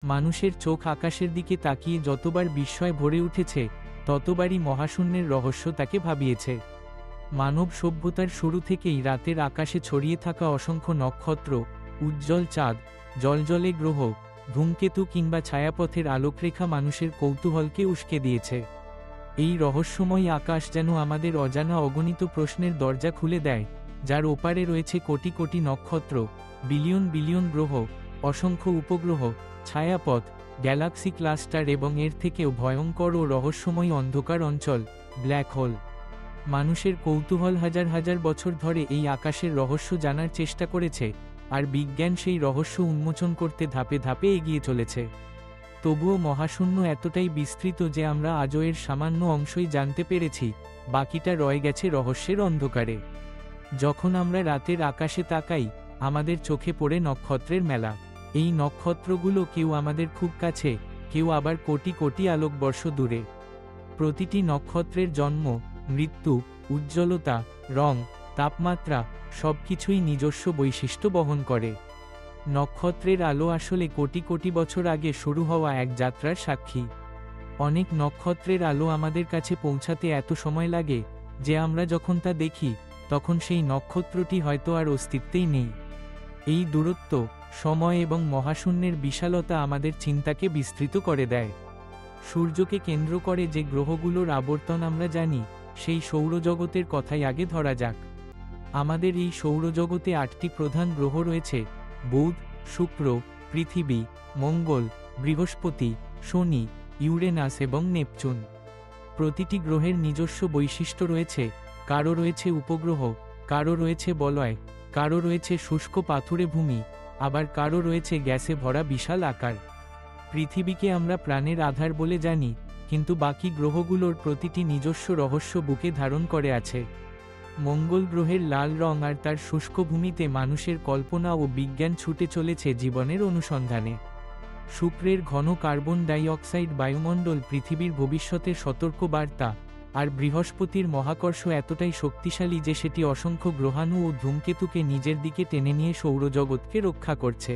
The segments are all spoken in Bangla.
মানুষের চোখ আকাশের দিকে তাকিয়ে যতবার বিস্ময় ভরে উঠেছে, ততবারই মহাশূন্যের রহস্য তাকে ভাবিয়েছে। মানব সভ্যতার শুরু থেকেই রাতের আকাশে ছড়িয়ে থাকা অসংখ্য নক্ষত্র, উজ্জ্বল চাঁদ, জ্বলজ্বলে গ্রহ, ধূমকেতু কিংবা ছায়াপথের আলোকরেখা মানুষের কৌতূহলকে উস্কে দিয়েছে। এই রহস্যময় আকাশ যেন আমাদের অজানা অগণিত প্রশ্নের দরজা খুলে দেয়, যার ওপারে রয়েছে কোটি কোটি নক্ষত্র, বিলিয়ন বিলিয়ন গ্রহ, অসংখ্য উপগ্রহ, ছায়াপথ, গ্যালাক্সি ক্লাস্টার এবং এর থেকেও ভয়ঙ্কর ও রহস্যময় অন্ধকার অঞ্চল, ব্ল্যাক হোল। মানুষের কৌতূহল হাজার হাজার বছর ধরে এই আকাশের রহস্য জানার চেষ্টা করেছে, আর বিজ্ঞান সেই রহস্য উন্মোচন করতে ধাপে ধাপে এগিয়ে চলেছে। তবুও মহাশূন্য এতটাই বিস্তৃত যে আমরা আজও এর সামান্য অংশই জানতে পেরেছি, বাকিটা রয়ে গেছে রহস্যের অন্ধকারে। যখন আমরা রাতের আকাশে তাকাই, আমাদের চোখে পড়ে নক্ষত্রের মেলা। এই নক্ষত্রগুলো কেউ আমাদের খুব কাছে, কেউ আবার কোটি কোটি আলোকবর্ষ দূরে। প্রতিটি নক্ষত্রের জন্ম, মৃত্যু, উজ্জ্বলতা, রং, তাপমাত্রা সবকিছুই নিজস্ব বৈশিষ্ট্য বহন করে। নক্ষত্রের আলো আসলে কোটি কোটি বছর আগে শুরু হওয়া এক যাত্রার সাক্ষী। অনেক নক্ষত্রের আলো আমাদের কাছে পৌঁছাতে এত সময় লাগে যে আমরা যখন তা দেখি, তখন সেই নক্ষত্রটি হয়তো আর অস্তিত্বেই নেই। এই দূরত্ব, সময় এবং মহাশূন্যের বিশালতা আমাদের চিন্তাকে বিস্তৃত করে দেয়। সূর্যকে কেন্দ্র করে যে গ্রহগুলোর আবর্তন আমরা জানি, সেই সৌরজগতের কথাই আগে ধরা যাক। আমাদের এই সৌরজগতে 8টি প্রধান গ্রহ রয়েছে: বুধ, শুক্র, পৃথিবী, মঙ্গল, বৃহস্পতি, শনি, ইউরেনাস এবং নেপচুন। প্রতিটি গ্রহের নিজস্ব বৈশিষ্ট্য রয়েছে। কারো রয়েছে উপগ্রহ, কারো রয়েছে বলয়, কারো রয়েছে শুষ্ক পাথুরে ভূমি, আবার কারো রয়েছে গ্যাসে ভরা বিশাল আকার। পৃথিবীকে আমরা প্রাণের আধার বলে জানি, কিন্তু বাকি গ্রহগুলোর প্রতিটি নিজস্ব রহস্য বুকে ধারণ করে আছে। মঙ্গল গ্রহের লাল রং আর তার শুষ্ক ভূমিতে মানুষের কল্পনা ও বিজ্ঞান ছুটে চলেছে জীবনের অনুসন্ধানে। শুক্রের ঘন কার্বন ডাই অক্সাইড বায়ুমণ্ডল পৃথিবীর ভবিষ্যতের সতর্ক বার্তা, আর বৃহস্পতির মহাকর্ষ এতটাই শক্তিশালী যে সেটি অসংখ্য গ্রহাণু ও ধূমকেতুকে নিজের দিকে টেনে নিয়ে সৌরজগৎকে রক্ষা করছে।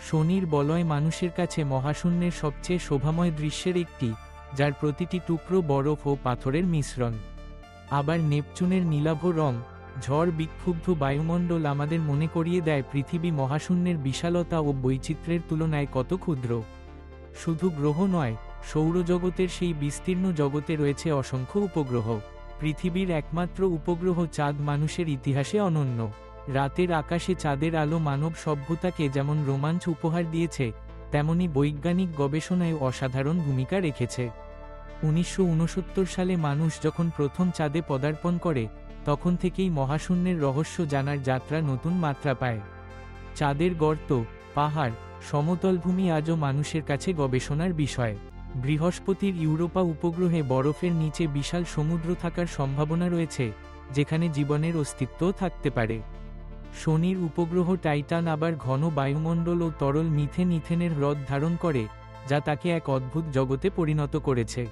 শনির বলয় মানুষের কাছে মহাশূন্যের সবচেয়ে শোভাময় দৃশ্যের একটি, যার প্রতিটি টুকরো বরফ ও পাথরের মিশ্রণ। আবার নেপচুনের নীলাভ রং, ঝড় বিক্ষুব্ধ বায়ুমণ্ডল আমাদের মনে করিয়ে দেয় পৃথিবী মহাশূন্যের বিশালতা ও বৈচিত্র্যের তুলনায় কত ক্ষুদ্র। শুধু গ্রহ নয়, সৌরজগতের সেই বিস্তীর্ণ জগতে রয়েছে অসংখ্য উপগ্রহ। পৃথিবীর একমাত্র উপগ্রহ চাঁদ মানুষের ইতিহাসে অনন্য। রাতের আকাশে চাঁদের আলো মানব সভ্যতাকে যেমন রোমাঞ্চ উপহার দিয়েছে, তেমনি বৈজ্ঞানিক গবেষণায় অসাধারণ ভূমিকা রেখেছে। 1969 সালে মানুষ যখন প্রথম চাঁদে পদার্পণ করে, তখন থেকেই মহাশূন্যের রহস্য জানার যাত্রা নতুন মাত্রা পায়। চাঁদের গর্ত, পাহাড়, সমতল ভূমি আজও মানুষের কাছে গবেষণার বিষয়। বৃহস্পতির ইউরোপা উপগ্রহে বরফের নিচে বিশাল সমুদ্র থাকার সম্ভাবনা রয়েছে, যেখানে জীবনের অস্তিত্বও থাকতে পারে। শনির উপগ্রহ টাইটান আবার ঘন বায়ুমণ্ডল ও তরল মিথেনের হ্রদ ধারণ করে, যা তাকে এক অদ্ভুত জগতে পরিণত করেছে।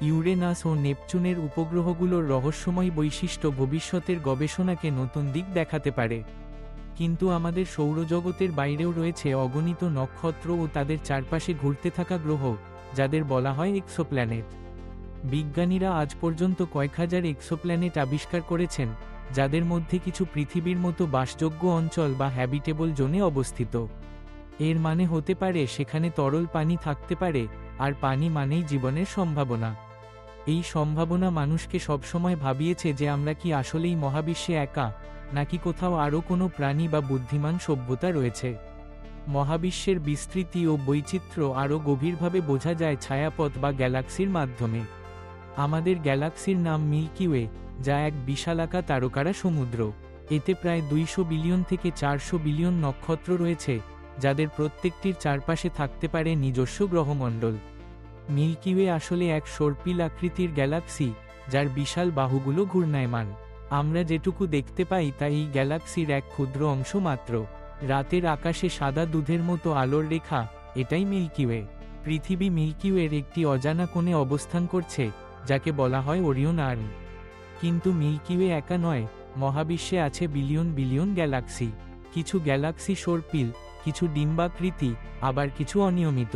ইউরেনাস ও নেপচুনের উপগ্রহগুলোর রহস্যময় বৈশিষ্ট্য ভবিষ্যতের গবেষণাকে নতুন দিক দেখাতে পারে। কিন্তু আমাদের সৌরজগতের বাইরেও রয়েছে অগণিত নক্ষত্র ও তাদের চারপাশে ঘুরতে থাকা গ্রহ, যাদের বলা হয় এক্সোপ্ল্যানেট। বিজ্ঞানীরা আজ পর্যন্ত কয়েক হাজার এক্সোপ্ল্যানেট আবিষ্কার করেছেন, যাদের মধ্যে কিছু পৃথিবীর মতো বাসযোগ্য অঞ্চল বা হ্যাবিটেবল জোনে অবস্থিত। এর মানে হতে পারে সেখানে তরল পানি থাকতে পারে, আর পানি মানেই জীবনের সম্ভাবনা। এই সম্ভাবনা মানুষকে সবসময় ভাবিয়েছে যে আমরা কি আসলেই মহাবিশ্বে একা, নাকি কোথাও আরও কোনো প্রাণী বা বুদ্ধিমান সভ্যতা রয়েছে। মহাবিশ্বের বিস্তৃতি ও বৈচিত্র্য আরও গভীরভাবে বোঝা যায় ছায়াপথ বা গ্যালাক্সির মাধ্যমে। আমাদের গ্যালাক্সির নাম মিল্কি ওয়ে, যা এক বিশালাকা তারকারা সমুদ্র। এতে প্রায় 200 বিলিয়ন থেকে 400 বিলিয়ন নক্ষত্র রয়েছে, যাদের প্রত্যেকটির চারপাশে থাকতে পারে নিজস্ব গ্রহমণ্ডল। মিল্কি ওয়ে আসলে এক সর্পিল আকৃতির গ্যালাক্সি, যার বিশাল বাহুগুলো ঘূর্ণায়মান। আমরা যেটুকু দেখতে পাই তা এই গ্যালাক্সির এক ক্ষুদ্র অংশ মাত্র। রাতের আকাশে সাদা দুধের মতো আলোর রেখা, এটাই মিল্কি ওয়ে। পৃথিবী মিল্কি ওয়ের একটি অজানা কোণে অবস্থান করছে, যাকে বলা হয় ওরিয়ন আর্ম। কিন্তু মিল্কি ওয়ে একা নয়, মহাবিশ্বে আছে বিলিয়ন বিলিয়ন গ্যালাক্সি। কিছু গ্যালাক্সি সর্পিল, কিছু ডিম্বাকৃতি, আবার কিছু অনিয়মিত।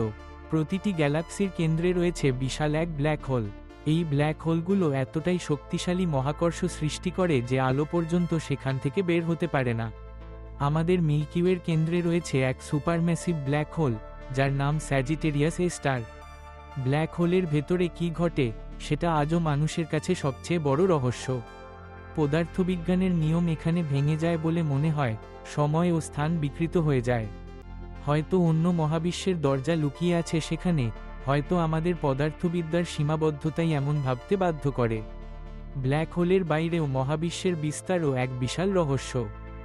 প্রতিটি গ্যালাক্সির কেন্দ্রে রয়েছে বিশাল এক ব্ল্যাক হোল। এই ব্ল্যাক হোলগুলো এতটাই শক্তিশালী মহাকর্ষ সৃষ্টি করে যে আলো পর্যন্ত সেখান থেকে বের হতে পারে না। আমাদের মিল্কিওয়ের কেন্দ্রে রয়েছে এক সুপারম্যাসিভ ব্ল্যাক হোল, যার নাম স্যাজিটেরিয়াস এ স্টার। ব্ল্যাক হোলের ভেতরে কি ঘটে সেটা আজও মানুষের কাছে সবচেয়ে বড় রহস্য। পদার্থবিজ্ঞানের নিয়ম এখানে ভেঙে যায় বলে মনে হয়, সময় ও স্থান বিকৃত হয়ে যায়। হয়তো অন্য মহাবিশ্বের দরজা লুকিয়ে আছে সেখানে, হয়তো আমাদের পদার্থবিদ্যার সীমাবদ্ধতাই এমন ভাবতে বাধ্য করে। ব্ল্যাক হোলের বাইরেও মহাবিশ্বের বিস্তারও এক বিশাল রহস্য।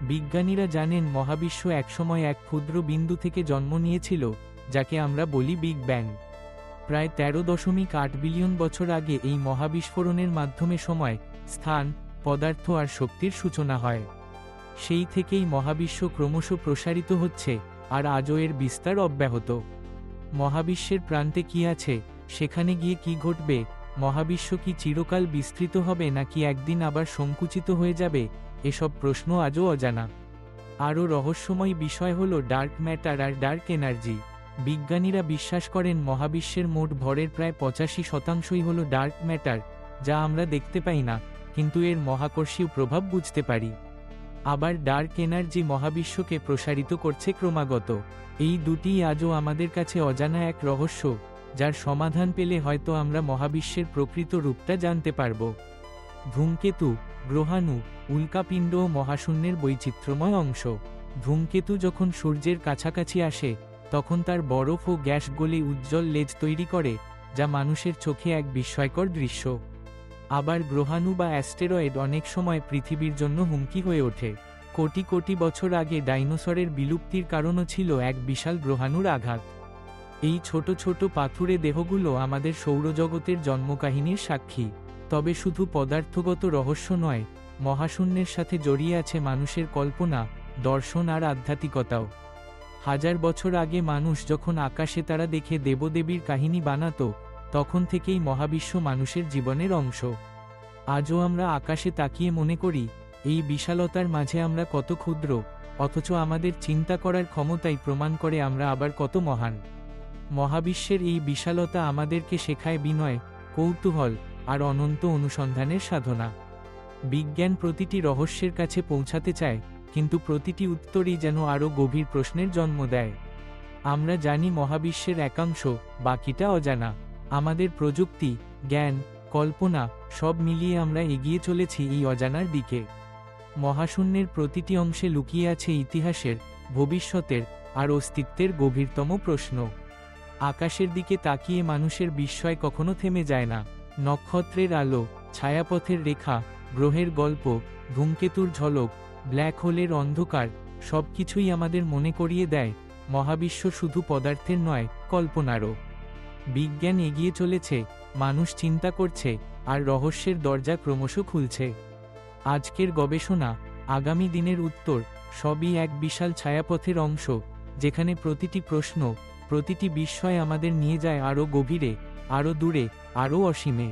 বিজ্ঞানীরা জানেন মহাবিশ্ব একসময় এক ক্ষুদ্র বিন্দু থেকে জন্ম নিয়েছিল, যাকে আমরা বলি বিগ ব্যাং। প্রায় 13.8 বিলিয়ন বছর আগে এই মহাবিস্ফোরণের মাধ্যমে সময়, স্থান, পদার্থ আর শক্তির সূচনা হয়। সেই থেকেই মহাবিশ্ব ক্রমশ প্রসারিত হচ্ছে, আর আজও এর বিস্তার অব্যাহত। মহাবিশ্বের প্রান্তে কি আছে, সেখানে গিয়ে কি ঘটবে, মহাবিশ্ব কি চিরকাল বিস্তৃত হবে নাকি একদিন আবার সংকুচিত হয়ে যাবে, এসব প্রশ্ন আজও অজানা। আরও রহস্যময় বিষয় হল ডার্ক ম্যাটার আর ডার্ক এনার্জি। বিজ্ঞানীরা বিশ্বাস করেন মহাবিশ্বের মোট ভরের প্রায় 85% হল ডার্ক ম্যাটার, যা আমরা দেখতে পাই না, কিন্তু এর মহাকর্ষীয় প্রভাব বুঝতে পারি। আবার ডার্ক এনার্জি মহাবিশ্বকে প্রসারিত করছে ক্রমাগত। এই দুটিই আজও আমাদের কাছে অজানা এক রহস্য, যার সমাধান পেলে হয়তো আমরা মহাবিশ্বের প্রকৃত রূপটা জানতে পারব। ধূমকেতু, গ্রহাণু, উল্কাপিণ্ড ও মহাশূন্যের বৈচিত্র্যময় অংশ। ধূমকেতু যখন সূর্যের কাছাকাছি আসে, তখন তার বরফ ও গ্যাস গলে উজ্জ্বল লেজ তৈরি করে, যা মানুষের চোখে এক বিস্ময়কর দৃশ্য। আবার গ্রহাণু বা অ্যাস্টেরয়েড অনেক সময় পৃথিবীর জন্য হুমকি হয়ে ওঠে। কোটি কোটি বছর আগে ডাইনোসরের বিলুপ্তির কারণও ছিল এক বিশাল গ্রহাণুর আঘাত। এই ছোট ছোট পাথুরে দেহগুলো আমাদের সৌরজগতের জন্মকাহিনীর সাক্ষী। তবে শুধু পদার্থগত রহস্য নয়, মহাশূন্যের সাথে জড়িয়ে আছে মানুষের কল্পনা, দর্শন আর আধ্যাত্মিকতাও। হাজার বছর আগে মানুষ যখন আকাশে তারা দেখে দেবদেবীর কাহিনী বানাতো, তখন থেকেই মহাবিশ্ব মানুষের জীবনের অংশ। আজও আমরা আকাশে তাকিয়ে মনে করি, এই বিশালতার মাঝে আমরা কত ক্ষুদ্র, অথচ আমাদের চিন্তা করার ক্ষমতাই প্রমাণ করে আমরা আবার কত মহান। মহাবিশ্বের এই বিশালতা আমাদেরকে শেখায় বিনয়, কৌতূহল আর অনন্ত অনুসন্ধানের সাধনা। বিজ্ঞান প্রতিটি রহস্যের কাছে পৌঁছাতে চায়, কিন্তু প্রতিটি উত্তরই যেন আরও গভীর প্রশ্নের জন্ম দেয়। আমরা জানি মহাবিশ্বের একাংশ, বাকিটা অজানা। আমাদের প্রযুক্তি, জ্ঞান, কল্পনা সব মিলিয়ে আমরা এগিয়ে চলেছি এই অজানার দিকে। মহাশূন্যের প্রতিটি অংশে লুকিয়ে আছে ইতিহাসের, ভবিষ্যতের আর অস্তিত্বের গভীরতম প্রশ্ন। আকাশের দিকে তাকিয়ে মানুষের বিস্ময় কখনো থেমে যায় না। নক্ষত্রের আলো, ছায়াপথের রেখা, গ্রহের গল্প, ধূমকেতুর ঝলক, ব্ল্যাক হোলের অন্ধকার, সবকিছুই আমাদের মনে করিয়ে দেয় মহাবিশ্ব শুধু পদার্থের নয়, কল্পনারও। বিজ্ঞান এগিয়ে চলেছে, মানুষ চিন্তা করছে, আর রহস্যের দরজা ক্রমশ খুলছে। আজকের গবেষণা, আগামী দিনের উত্তর, সবই এক বিশাল ছায়াপথের অংশ, যেখানে প্রতিটি প্রশ্ন, প্রতিটি বিস্ময় আমাদের নিয়ে যায় আরও গভীরে, আরও দূরে, আরও অসীমে।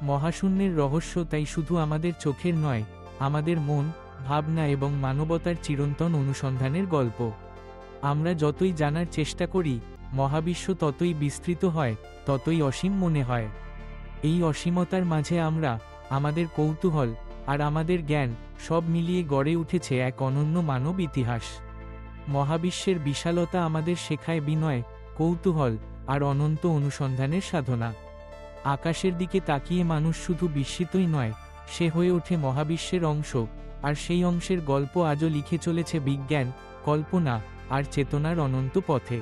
মহাশূন্যের রহস্য তাই শুধু আমাদের চোখের নয়, আমাদের মন, ভাবনা এবং মানবতার চিরন্তন অনুসন্ধানের গল্প। আমরা যতই জানার চেষ্টা করি, মহাবিশ্ব ততই বিস্তৃত হয়, ততই অসীম মনে হয়। এই অসীমতার মাঝে আমরা, আমাদের কৌতূহল আর আমাদের জ্ঞান সব মিলিয়ে গড়ে উঠেছে এক অনন্য মানব ইতিহাস। মহাবিশ্বের বিশালতা আমাদের শেখায় বিনয়, কৌতূহল আর অনন্ত অনুসন্ধানের সাধনা। আকাশের দিকে তাকিয়ে মানুষ শুধু বিস্মিতই নয়, সে হয়ে ওঠে মহাবিশ্বের অংশ, আর সেই অংশের গল্প আজও লিখে চলেছে বিজ্ঞান, কল্পনা আর চেতনার অনন্ত পথে।